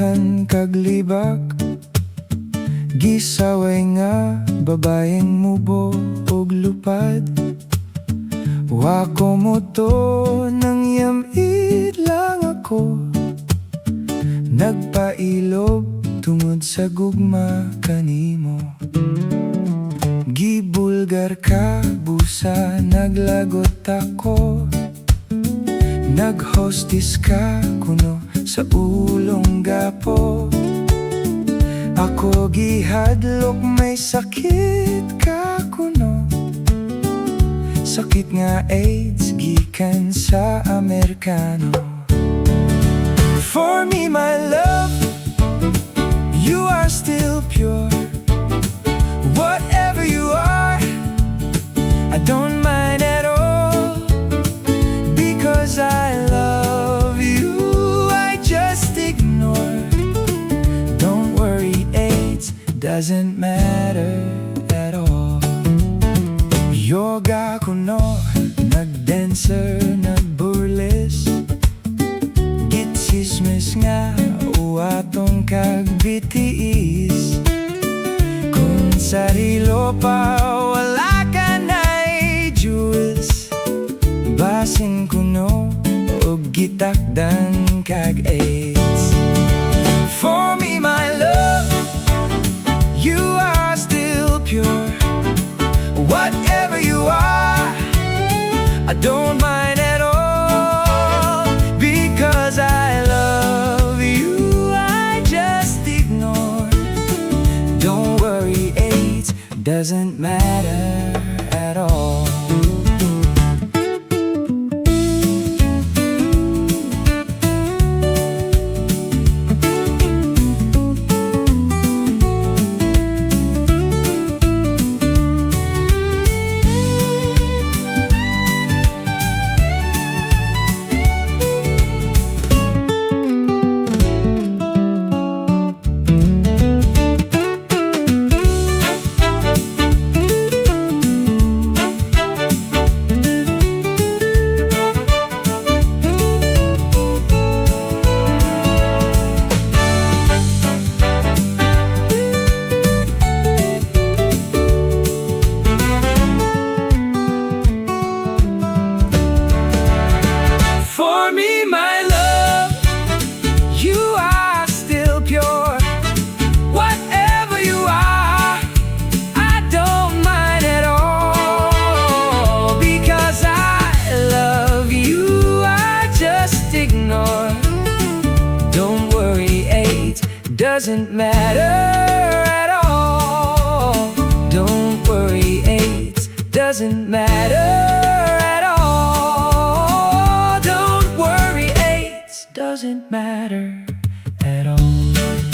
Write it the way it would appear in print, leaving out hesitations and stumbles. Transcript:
daghan kaglibak, gisaway nga babayeng mubo og lupad. Wako mo to nang yamid lang ako, nagpailob tungod sa gugma kanimo. Gibulgar ka busa, naglagot ako, naghostis ka kuno sa ulong gapo. Ako gihadlok may sakit ka kuno, sakit nga AIDS gikan sa Amerikano. For me my love, you are still pure. Whatever you are, I don't mind at all, because I love you. I just ignore. Don't worry, AIDS doesn't matter at all. Yoga kuno, nagdancer, nagburles, gitsismis nga uwatong kagbitiis. Kung sarilo pa wala ka na'y jewels, basin kuno o gitakdan kag AIDS. For me my love, you are still pure. Whatever you are, I don't mind at all, because I love you. I just ignore. Don't worry, AIDS doesn't matter at all. Don't worry, AIDS doesn't matter at all. Don't worry, AIDS doesn't matter at all. Don't worry, AIDS doesn't matter at all.